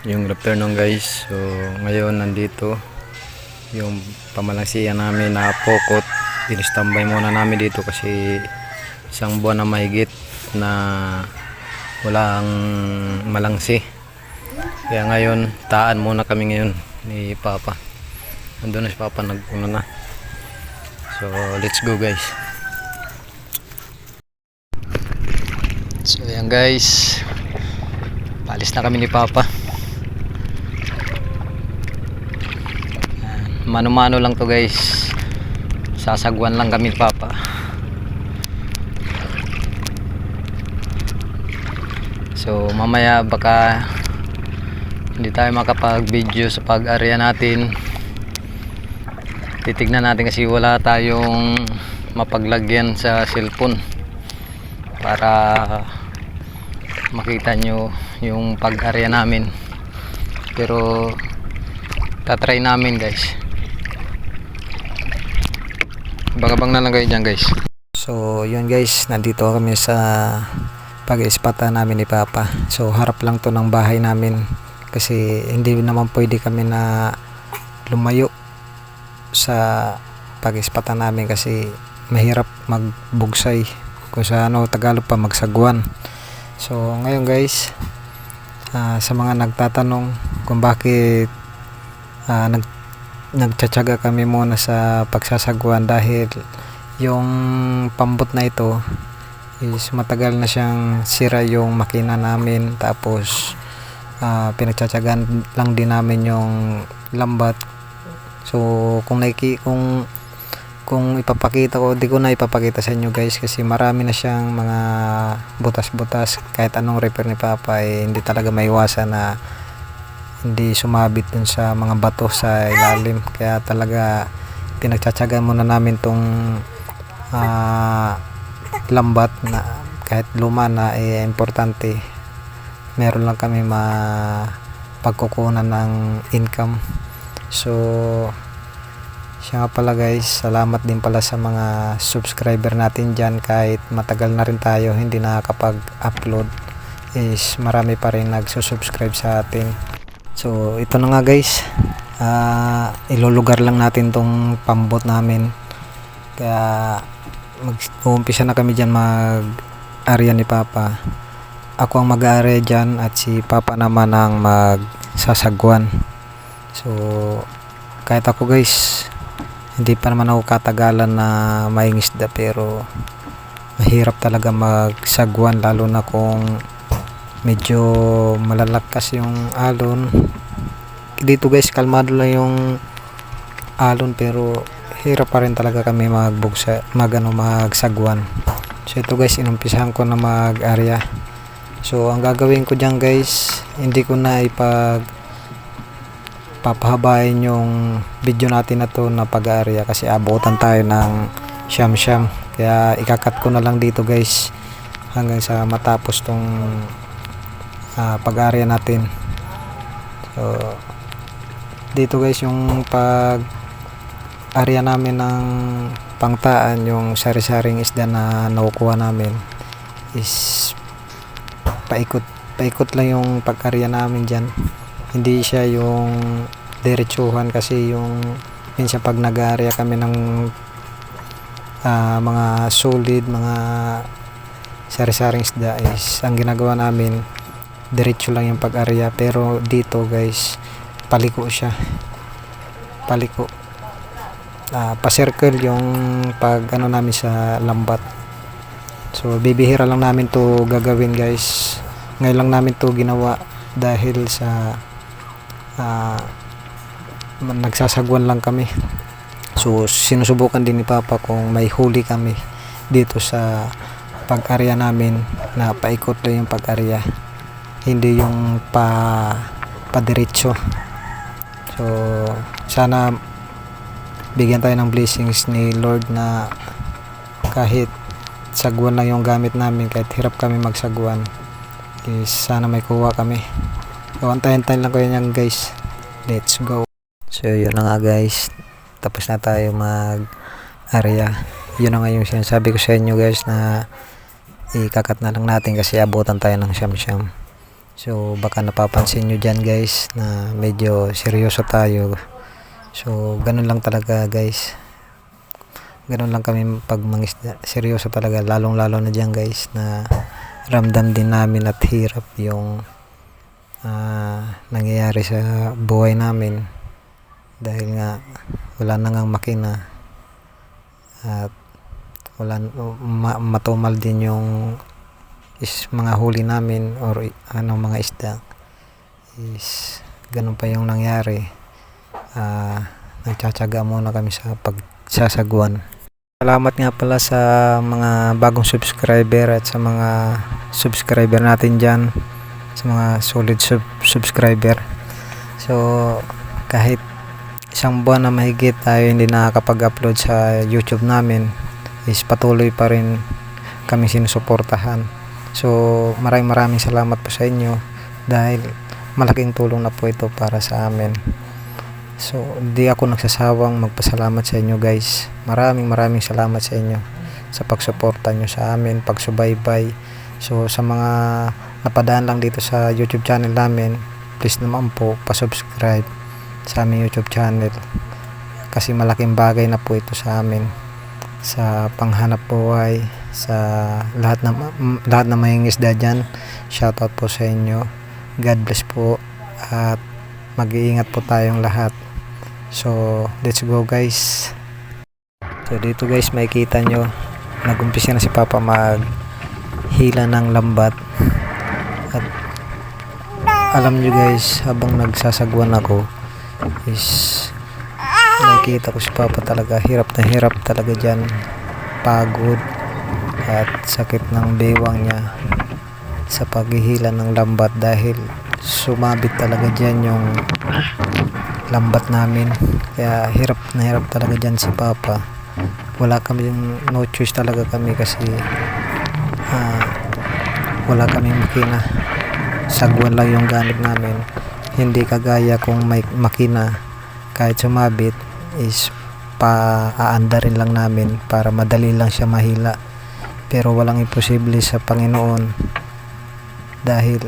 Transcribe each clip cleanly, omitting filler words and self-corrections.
Yung afternoon guys. So ngayon nandito yung pamalangsiyan namin na pokot. Dinistambay muna namin dito kasi isang buwan na mahigit na walang malangsi. Kaya ngayon taan muna kami ngayon ni Papa. Andun na si Papa, nagpuno na. So let's go guys. So ayan guys, paalis na kami ni Papa. Mano-mano lang to guys, sasagwan lang kami ni Papa. So mamaya baka hindi tayo makapag video sa pag-area natin. Titignan natin kasi wala tayong mapaglagyan sa cellphone para makita nyo yung pag-area namin. Pero tatry namin guys. Bang-abang na lang kayo dyan guys. So yun guys, nandito kami sa pag-ispata namin ni Papa. So harap lang to ng bahay namin kasi hindi naman pwede kami na lumayo sa pag-ispata namin kasi mahirap magbugsay kung sa Tagalog pa, magsagwan. So ngayon guys, sa mga nagtatanong kung bakit nagtsatsaga kami muna sa pagsasagwan, dahil yung pambot na ito is matagal na siyang sira yung makina namin, tapos pinagtsatsagan lang din namin yung lambat. So kung ipapakita ko, di ko na ipapakita sa inyo guys kasi marami na siyang mga butas-butas. Kahit anong repair ni Papa hindi talaga maiwasan na hindi sumabit dun sa mga bato sa ilalim. Kaya talaga pinagtsatsagan muna namin tong lambat na kahit luma na importante meron lang kami pagkukunan ng income. So siya nga pala guys, salamat din pala sa mga subscriber natin dyan. Kahit matagal na rin tayo hindi nakakapag-upload, is marami pa rin nagsusubscribe sa atin. So ito na nga guys, ilulugar lang natin tong pambot namin. Kaya mag-uumpisa na kami dyan mag-area ni Papa. Ako ang mag-area dyan at si Papa naman ang magsasagwan. So kahit ako guys, hindi pa naman ako katagalan na maing-isda, pero mahirap talaga magsagwan lalo na kung medyo malalakas yung alon. Dito guys kalmado lang yung alon, pero hirap pa rin talaga kami magsagwan. So ito guys, inumpisahan ko na mag-area. So ang gagawin ko dyan guys, hindi ko na papahabain yung video natin na to na pag-area kasi abutan tayo ng siyam. Kaya ikakat ko na lang dito guys hanggang sa matapos tong pag-area natin. So dito guys, yung pag-area namin ng pangtaan, yung sari-saring isda na nakukuha namin is paikot lang yung pag-area namin dyan. Hindi siya yung diretsuhan kasi yung minsan pag nag-area kami ng mga solid, mga sari-saring isda, is ang ginagawa namin diretso lang yung pag-area. Pero dito guys, paliko siya, pa-circle yung pag namin sa lambat. So bibihira lang namin to gagawin guys. Ngayon lang namin to ginawa dahil sa nagsasagwan lang kami. So sinusubukan din ni Papa kung may huli kami dito sa pag-area namin na paikot lang yung pag-area, hindi yung pa-diretso. So sana bigyan tayo ng blessings ni Lord na kahit sagwan lang yung gamit namin, kahit hirap kami magsagwan, is sana may kuha kami. So antayin-tayin lang kayo nyan guys. Let's go. So yun na nga guys, tapos na tayo mag-area. Yun na nga yung sinasabi ko sa inyo guys, na ikakat na lang natin kasi abutan tayo ng siyam. So baka napapansin nyo dyan guys na medyo seryoso tayo. So ganun lang talaga guys, ganun lang kami pag mangisda, seryoso talaga, lalong lalo na dyan guys na ramdam din namin at hirap yung nangyayari sa buhay namin dahil nga wala na ngang makina at wala, matumal din yung mga huli namin or mga isda. Is ganun pa yung nangyari. Nagtsatsaga muna kami sa pagsasagwan. Salamat nga pala sa mga bagong subscriber at sa mga subscriber natin dyan, sa mga solid subscriber. So kahit isang buwan na mahigit tayo hindi nakakapag-upload sa YouTube namin, is patuloy pa rin kami sinusuportahan. So maraming salamat po sa inyo dahil malaking tulong na po ito para sa amin. So hindi ako nagsasawang magpasalamat sa inyo guys. Maraming salamat sa inyo sa pagsuporta nyo sa amin, pagsubaybay. So sa mga napadaan lang dito sa YouTube channel namin, please naman po pa-subscribe sa aming YouTube channel kasi malaking bagay na po ito sa amin sa panghanap buhay, sa lahat na mangingisda dyan. Shoutout po sa inyo. God bless po at mag-iingat po tayong lahat. So let's go guys. So dito guys makikita nyo nagumpisa na si Papa maghila ng lambat at alam nyo guys, habang nagsasagwan ako is nakikita ko si Papa talaga hirap na hirap talaga dyan, pagod at sakit ng bewang niya sa paghihila ng lambat dahil sumabit talaga dyan yung lambat namin. Kaya hirap na hirap talaga dyan si Papa. Wala kami, no choice talaga kami kasi wala kaming makina, sagwan lang yung gamit namin. Hindi kagaya kung may makina, kahit sumabit is paaanda rin lang namin para madali lang siya mahila. Pero walang imposible sa Panginoon dahil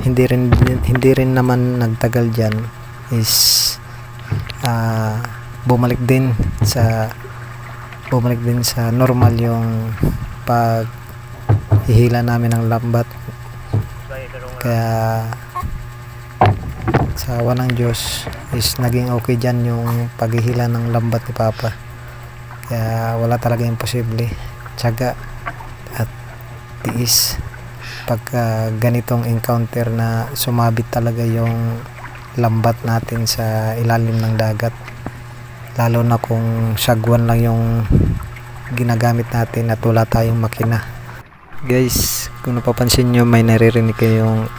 hindi rin naman nagtagal dyan is bumalik din sa normal yung paghihila namin ng lambat. Kaya sa awa ng Diyos is naging okay dyan yung paghihila ng lambat ni Papa. Kaya wala talaga imposible, tiyaga at tiis pagka ganitong encounter na sumabit talaga yung lambat natin sa ilalim ng dagat, lalo na kung sagwan lang yung ginagamit natin at wala tayong makina. Guys, kung napapansin nyo may naririnig kayong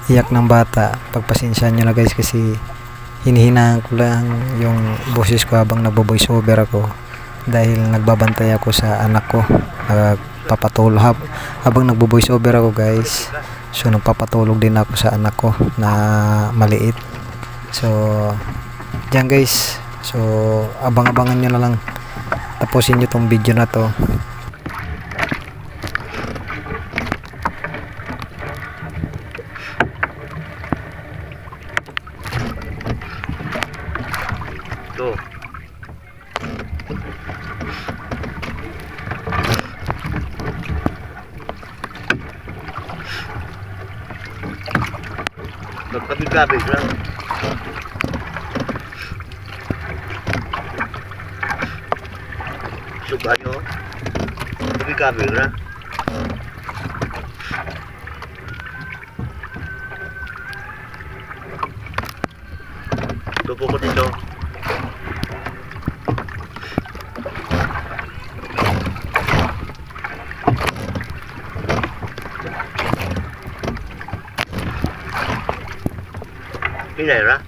iyak ng bata, pagpasensyahan nyo na guys kasi hinihinaan ko lang yung boses ko habang nagbo-voice over ako dahil nagbabantay ako sa anak ko. Nagpapatulog habang nagbo-voice over ako guys, so nagpapatulog din ako sa anak ko na maliit. So dyan guys, so abang-abangan nyo na lang, tapusin nyo tong video na to. Magkabig-kabig lang. Suga nyo. Magkabig-kabig lang. Tupo ko dito. Pinay ra?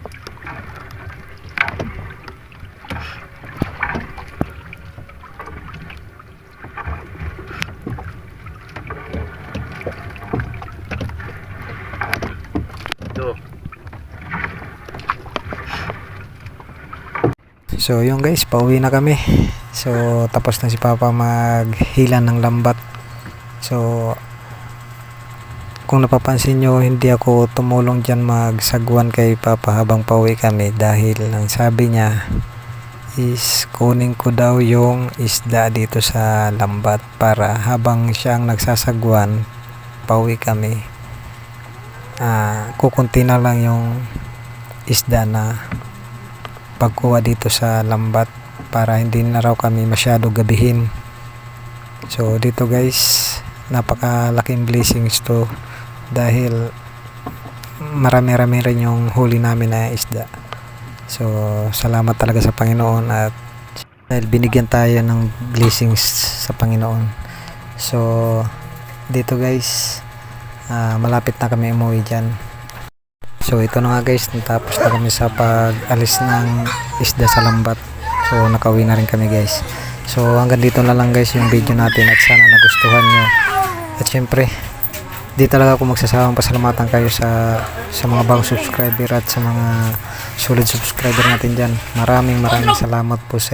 So yun guys, pauwi na kami. So tapos na si Papa maghila ng lambat. So kung napapansin nyo, hindi ako tumulong dyan magsagwan kay Papa habang pauwi kami dahil ang sabi niya is kunin ko daw yung isda dito sa lambat para habang siyang nagsasagwan pauwi kami, kukunti na lang yung isda na pagkuha dito sa lambat para hindi na raw kami masyado gabihin. So dito guys, napakalaking blessings to dahil marami-rami rin yung huli namin na isda. So salamat talaga sa Panginoon at dahil binigyan tayo ng blessings sa Panginoon. So dito guys, malapit na kami umuwi dyan. So ito na nga guys, natapos na kami sa pag-alis ng isda sa lambat. So nakauwi na rin kami guys. So hanggang dito na lang guys yung video natin at sana nagustuhan nyo. At syempre, di talaga ako magsasawang pasalamatan kayo sa mga bagong subscriber at sa mga solid subscriber natin dyan. Maraming salamat po sa inyo.